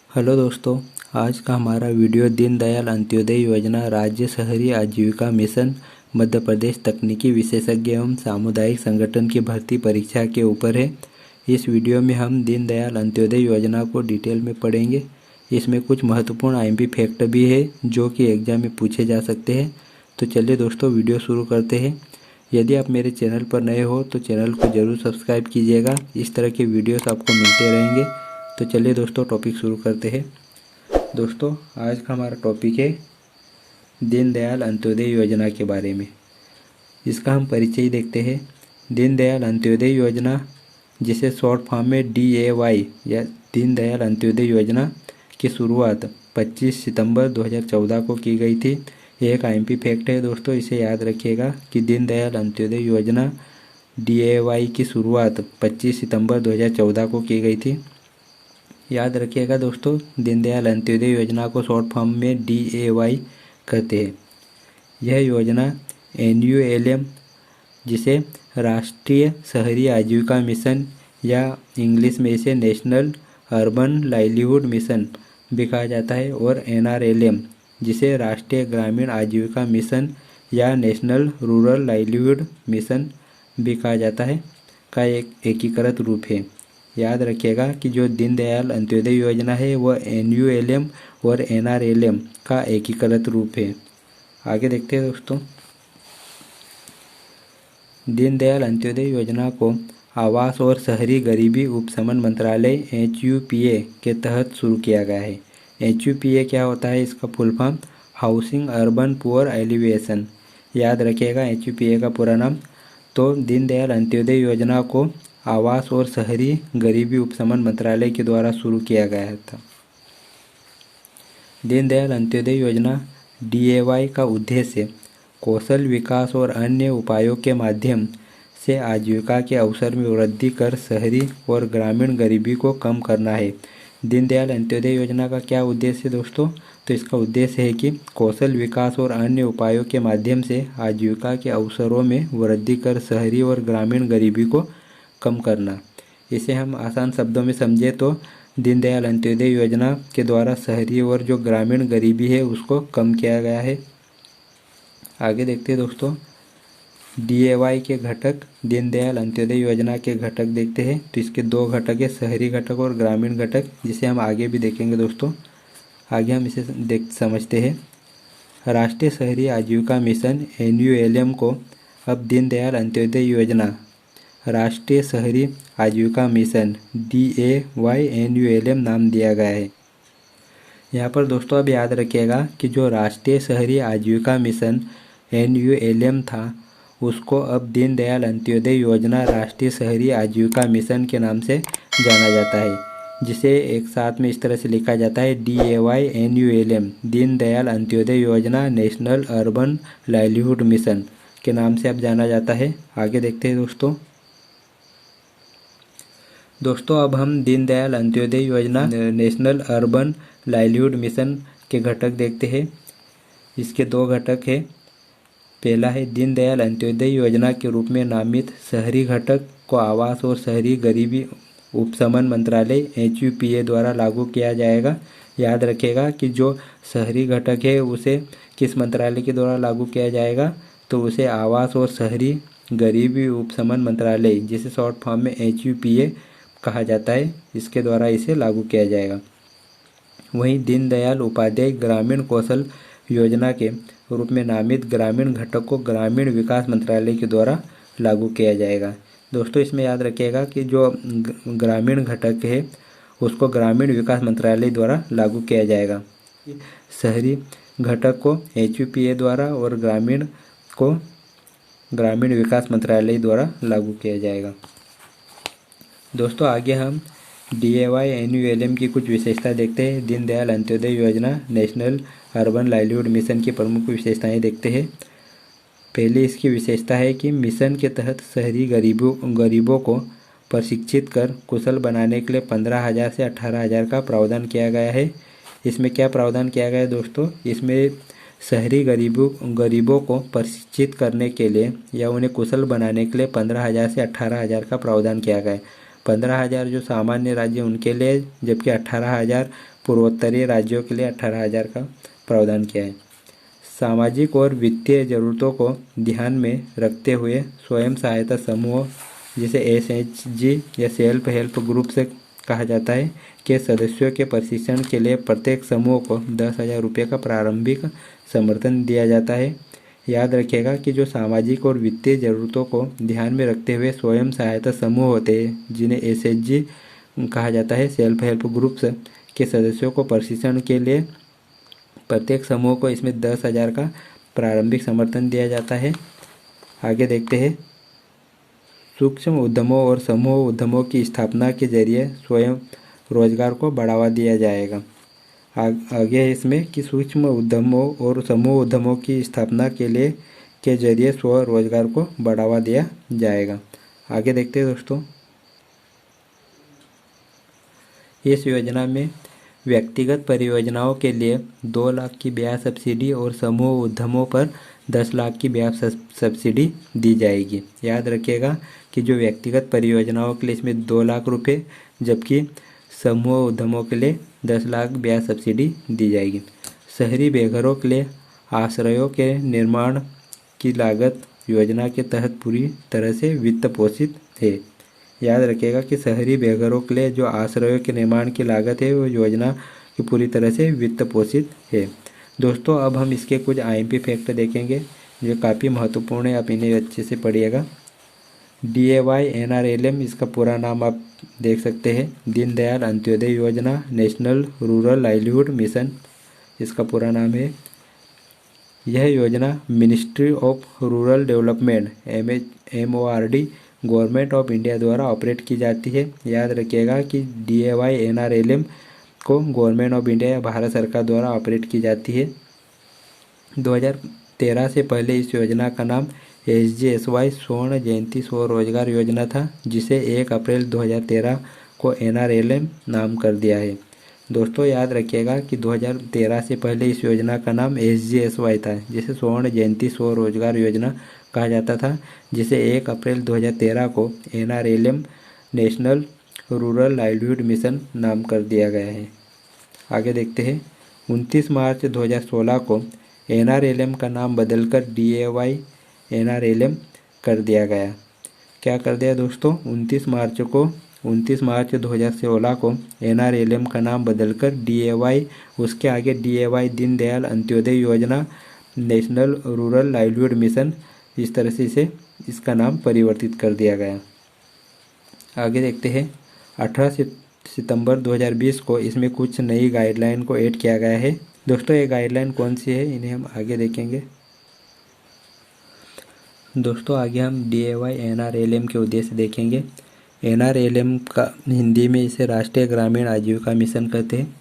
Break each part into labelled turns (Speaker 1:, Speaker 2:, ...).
Speaker 1: Hello दोस्तों, आज का हमारा वीडियो दीनदयाल अंत्योदय योजना राज्य शहरी आजीविका मिशन मध्य प्रदेश तकनीकी विशेषज्ञ एवं सामुदायिक संगठन की भर्ती परीक्षा के ऊपर है। इस वीडियो में हम दीनदयाल अंत्योदय योजना को डिटेल में पढ़ेंगे। इसमें कुछ महत्वपूर्ण आईएमपी फैक्ट भी है जो कि एग्जाम में पूछे जा सकते हैं। तो चलिए दोस्तों, वीडियो शुरू करते हैं। यदि आप मेरे चैनल पर नए हो तो चैनल को ज़रूर सब्सक्राइब कीजिएगा। इस तरह के वीडियोस आपको मिलते रहेंगे। तो चलिए दोस्तों, टॉपिक शुरू करते हैं। दोस्तों, आज का हमारा टॉपिक है दीनदयाल अंत्योदय योजना के बारे में। इसका हम परिचय देखते हैं। दीनदयाल अंत्योदय योजना, जिसे शॉर्ट फॉर्म में DAY या दीनदयाल अंत्योदय योजना की शुरुआत 25 सितंबर 2014 को की गई थी। यह एक आईएमपी फैक्ट है दोस्तों, इसे याद रखिएगा कि दीनदयाल अंत्योदय योजना DAY की शुरुआत 25 सितंबर 2014 को की गई थी। याद रखिएगा दोस्तों, दीनदयाल अंत्योदय योजना को शॉर्ट फॉर्म में DAY कहते हैं। यह योजना NULM, जिसे राष्ट्रीय शहरी आजीविका मिशन या इंग्लिश में इसे नेशनल अर्बन लाइवलीहुड मिशन भी कहा जाता है, और NRLM, जिसे राष्ट्रीय ग्रामीण आजीविका मिशन या नेशनल रूरल लाइवलीहुड मिशन भी कहा जाता है, का एक एकीकृत रूप है। याद रखिएगा कि जो दीनदयाल अंत्योदय योजना है वह NULM और NRLM का एकीकृत रूप है। आगे देखते हैं दोस्तों। दीनदयाल अंत्योदय योजना को आवास और शहरी गरीबी उपशमन मंत्रालय HUPA के तहत शुरू किया गया है। HUPA क्या होता है? इसका full form housing urban poor elevation. याद रखिएगा HUPA का पूरा नाम। तो दीनदयाल अंत्योदय योजना को आवास और शहरी गरीबी उपशमन मंत्रालय के द्वारा शुरू किया गया था। दीनदयाल अंत्योदय योजना DAY का उद्देश्य कौशल विकास और अन्य उपायों के माध्यम से आजीविका के अवसर में वृद्धि कर शहरी और ग्रामीण गरीबी को कम करना है। दीनदयाल अंत्योदय योजना का क्या उद्देश्य है दोस्तों? तो इसका उद्देश्य है कि कौशल विकास और अन्य उपायों के माध्यम से आजीविका के अवसरों में वृद्धि कर शहरी और ग्रामीण गरीबी को कम करना। इसे हम आसान शब्दों में समझे तो दीनदयाल अंत्योदय योजना के द्वारा शहरी और जो ग्रामीण गरीबी है उसको कम किया गया है। आगे देखते हैं दोस्तों, DAY के घटक, दीनदयाल अंत्योदय योजना के घटक देखते हैं। तो इसके दो घटक है, शहरी घटक और ग्रामीण घटक, जिसे हम आगे भी देखेंगे दोस्तों। आगे हम इसे समझते हैं। राष्ट्रीय शहरी आजीविका मिशन NULM को अब दीनदयाल अंत्योदय योजना राष्ट्रीय शहरी आजीविका मिशन DAY NULM नाम दिया गया है। यहाँ पर दोस्तों अब याद रखिएगा कि जो राष्ट्रीय शहरी आजीविका मिशन NULM था उसको अब दीनदयाल अंत्योदय योजना राष्ट्रीय शहरी आजीविका मिशन के नाम से जाना जाता है, जिसे एक साथ में इस तरह से लिखा जाता है DAY NULM, दीनदयाल अंत्योदय योजना नेशनल अर्बन लाइवलीहुड मिशन के नाम से अब जाना जाता है। आगे देखते हैं दोस्तों अब हम दीनदयाल अंत्योदय योजना नेशनल अर्बन लाइवलीहुड मिशन के घटक देखते हैं। इसके दो घटक है। पहला है दीनदयाल अंत्योदय योजना के रूप में नामित शहरी घटक को आवास और शहरी गरीबी उपशमन मंत्रालय HUPA द्वारा लागू किया जाएगा। याद रखिएगा कि जो शहरी घटक है उसे किस मंत्रालय के द्वारा लागू किया जाएगा? तो उसे आवास और शहरी गरीबी उपशमन मंत्रालय, जिसे शॉर्ट फॉर्म में HUPA कहा जाता है, इसके द्वारा इसे लागू किया जाएगा। वहीं दीनदयाल उपाध्याय ग्रामीण कौशल योजना के रूप में नामित ग्रामीण घटक को ग्रामीण विकास मंत्रालय के द्वारा लागू किया जाएगा। दोस्तों इसमें याद रखिएगा कि जो ग्रामीण घटक है उसको ग्रामीण विकास मंत्रालय द्वारा लागू किया जाएगा। शहरी घटक को HUPA द्वारा और ग्रामीण को ग्रामीण विकास मंत्रालय द्वारा लागू किया जाएगा। दोस्तों आगे हम DAY NULM की कुछ विशेषता देखते हैं। दीनदयाल अंत्योदय योजना नेशनल अर्बन लाइवलीहुड मिशन की प्रमुख विशेषताएं देखते हैं। पहली इसकी विशेषता है कि मिशन के तहत शहरी गरीबों को प्रशिक्षित कर कुशल बनाने के लिए 15,000 से 18,000 का प्रावधान किया गया है। इसमें क्या प्रावधान किया गया है दोस्तों? इसमें शहरी गरीबों को प्रशिक्षित करने के लिए या उन्हें कुशल बनाने के लिए 15,000 से 18,000 का प्रावधान किया गया है। 15,000 जो सामान्य राज्य उनके लिए, जबकि 18,000 पूर्वोत्तरीय राज्यों के लिए 18,000 का प्रावधान किया है। सामाजिक और वित्तीय जरूरतों को ध्यान में रखते हुए स्वयं सहायता समूह, जिसे एसएचजी या सेल्फ हेल्प ग्रुप से कहा जाता है, के सदस्यों के प्रशिक्षण के लिए प्रत्येक समूह को 10,000 रुपये का प्रारंभिक समर्थन दिया जाता है। याद रखिएगा कि जो सामाजिक और वित्तीय ज़रूरतों को ध्यान में रखते हुए स्वयं सहायता समूह होते हैं, जिन्हें एसएचजी कहा जाता है, सेल्फ हेल्प ग्रुप्स, के सदस्यों को प्रशिक्षण के लिए प्रत्येक समूह को इसमें 10,000 का प्रारंभिक समर्थन दिया जाता है। आगे देखते हैं, सूक्ष्म उद्यमों और समूह उद्यमों की स्थापना के जरिए स्वयं रोजगार को बढ़ावा दिया जाएगा। आगे है इसमें कि सूक्ष्म उद्यमों और समूह उद्यमों की स्थापना के जरिए स्व रोजगार को बढ़ावा दिया जाएगा। आगे देखते हैं दोस्तों, इस योजना में व्यक्तिगत परियोजनाओं के लिए 2 लाख की ब्याज सब्सिडी और समूह उद्यमों पर 10 लाख की ब्याज सब्सिडी दी जाएगी। याद रखिएगा कि जो व्यक्तिगत परियोजनाओं के लिए इसमें 2 लाख रुपये, जबकि समूह उद्यमों के लिए 10 लाख ब्याज सब्सिडी दी जाएगी। शहरी बेघरों के लिए आश्रयों के निर्माण की लागत योजना के तहत पूरी तरह से वित्त पोषित है। याद रखिएगा कि शहरी बेघरों के लिए जो आश्रयों के निर्माण की लागत है वो योजना की पूरी तरह से वित्त पोषित है। दोस्तों, अब हम इसके कुछ आईएमपी फैक्ट देखेंगे जो काफ़ी महत्वपूर्ण है, आप इन्हें अच्छे से पढ़िएगा। DAY NRLM, इसका पूरा नाम आप देख सकते हैं, दीनदयाल अंत्योदय योजना, नेशनल रूरल लाइवलीहुड मिशन इसका पूरा नाम है। यह योजना ministry of rural development MORD government of India द्वारा ऑपरेट की जाती है। याद रखिएगा कि DAY NRLM को गवर्नमेंट ऑफ इंडिया या भारत सरकार द्वारा ऑपरेट की जाती है। 2013 से पहले इस योजना का नाम SGSY स्वर्ण जयंती स्वरोजगार योजना था, जिसे 1 अप्रैल 2013 को NRLM नाम कर दिया है। दोस्तों, याद रखिएगा कि 2013 से पहले इस योजना का नाम SGSY था, जिसे स्वर्ण जयंती स्वरोजगार योजना कहा जाता था, जिसे 1 अप्रैल 2013 को NRLM national rural livelihood mission नाम कर दिया गया है। आगे देखते हैं, 29 मार्च 2016 को NRLM का नाम बदलकर DAY NRLM कर दिया गया। क्या कर दिया दोस्तों? 29 मार्च 2016 को NRLM का नाम बदलकर DAY, उसके आगे DAY दीनदयाल अंत्योदय योजना नेशनल रूरल लाइवलीहुड मिशन, इस तरह से इसका नाम परिवर्तित कर दिया गया। आगे देखते हैं, 18 सितंबर 2020 को इसमें कुछ नई गाइडलाइन को ऐड किया गया है। दोस्तों, ये गाइडलाइन कौन सी है, इन्हें हम आगे देखेंगे। दोस्तों, आगे हम DAY NRLM के उद्देश्य देखेंगे। NRLM का हिंदी में इसे राष्ट्रीय ग्रामीण आजीविका मिशन कहते हैं।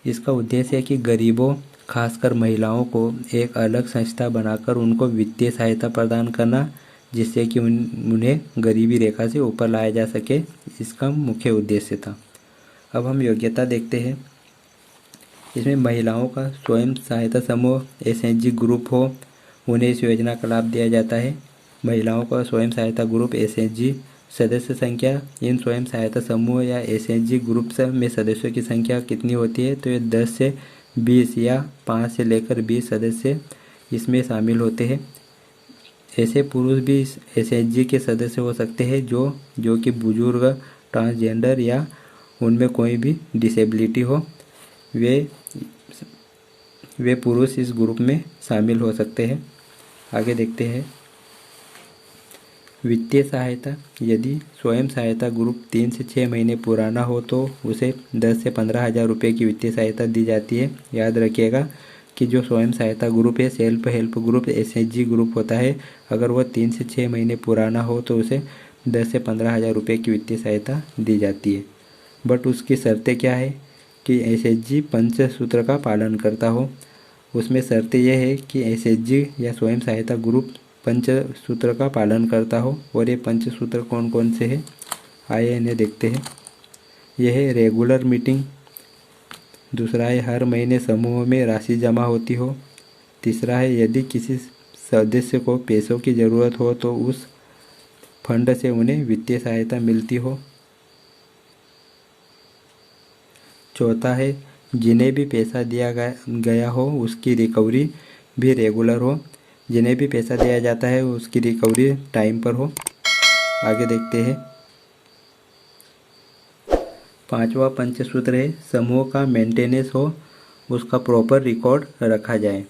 Speaker 1: इसका उद्देश्य है कि गरीबों, खासकर महिलाओं को एक अलग संस्था बनाकर उनको वित्तीय सहायता प्रदान करना, जिससे कि उन्हें गरीबी रेखा से ऊपर लाया जा सके, इसका मुख्य उद्देश्य था। अब हम योग्यता देखते हैं। इसमें महिलाओं का स्वयं सहायता समूह SHG ग्रुप हो, उन्हें इस योजना का लाभ दिया जाता है। महिलाओं का स्वयं सहायता ग्रुप SHG, सदस्य संख्या इन स्वयं सहायता समूह या SHG ग्रुप में सदस्यों की संख्या कितनी होती है, तो ये 10 से 20 या 5 से लेकर 20 सदस्य इसमें शामिल होते हैं। ऐसे पुरुष भी SHG के सदस्य हो सकते हैं जो कि बुजुर्ग, ट्रांसजेंडर या उनमें कोई भी डिसेबिलिटी हो, वे पुरुष इस ग्रुप में शामिल हो सकते हैं। आगे देखते हैं, वित्तीय सहायता। यदि स्वयं सहायता ग्रुप 3 से 6 महीने पुराना हो तो उसे 10 से 15,000 रुपये की वित्तीय सहायता दी जाती है। याद रखिएगा कि जो स्वयं सहायता ग्रुप है, self help group SHG group होता है, अगर वह 3 से 6 महीने पुराना हो तो उसे 10 से 15,000 रुपये की वित्तीय सहायता दी जाती है। बट उसकी शर्तें क्या है कि SHG पंचसूत्र का पालन करता हो। उसमें शर्त यह है कि SHG या स्वयं सहायता ग्रुप पंचसूत्र का पालन करता हो। और ये पंचसूत्र कौन कौन से हैं, आइए इन्हें देखते हैं। यह है रेगुलर मीटिंग, दूसरा है हर महीने समूह में राशि जमा होती हो, तीसरा है यदि किसी सदस्य को पैसों की ज़रूरत हो तो उस फंड से उन्हें वित्तीय सहायता मिलती हो। चौथा है जिन्हें भी पैसा दिया गया हो उसकी रिकवरी भी रेगुलर हो। जिन्हें भी पैसा दिया जाता है उसकी रिकवरी टाइम पर हो। आगे देखते हैं। पांचवा पंचसूत्र है समूह का मेंटेनेंस हो, उसका प्रॉपर रिकॉर्ड रखा जाए।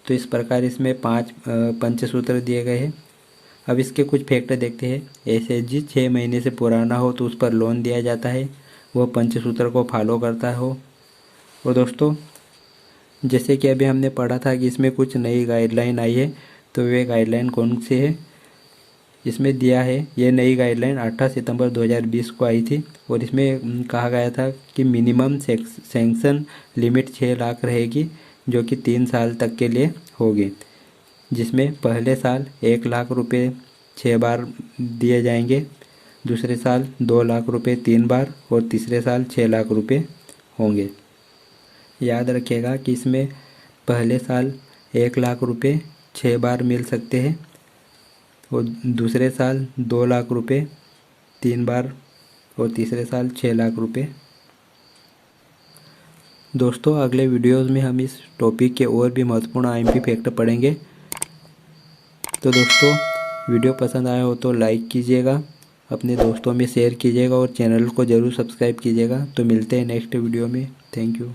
Speaker 1: तो इस प्रकार इसमें 5 पंचसूत्र दिए गए हैं। अब इसके कुछ फैक्टर देखते हैं। एसएचजी 6 महीने से पुराना हो तो उस पर लोन दिया जाता है, वह पंचसूत्र को फॉलो करता हो। और दोस्तों जैसे कि अभी हमने पढ़ा था कि इसमें कुछ नई गाइडलाइन आई है, तो वे गाइडलाइन कौन सी है इसमें दिया है। ये नई गाइडलाइन 18 सितंबर 2020 को आई थी और इसमें कहा गया था कि मिनिमम सैंक्शन लिमिट 6 लाख रहेगी, जो कि 3 साल तक के लिए होगी, जिसमें पहले साल 1 लाख रुपए 6 बार दिए जाएंगे, दूसरे साल 2 लाख रुपए 3 बार और तीसरे साल 6 लाख रुपए होंगे। याद रखिएगा कि इसमें पहले साल 1 लाख रुपए 6 बार मिल सकते हैं और दूसरे साल 2 लाख रुपए 3 बार और तीसरे साल 6 लाख रुपए। दोस्तों अगले वीडियोस में हम इस टॉपिक के और भी महत्वपूर्ण आईएमपी फैक्टर पढ़ेंगे। तो दोस्तों वीडियो पसंद आया हो तो लाइक कीजिएगा, अपने दोस्तों में शेयर कीजिएगा और चैनल को ज़रूर सब्सक्राइब कीजिएगा। तो मिलते हैं नेक्स्ट वीडियो में। Thank you.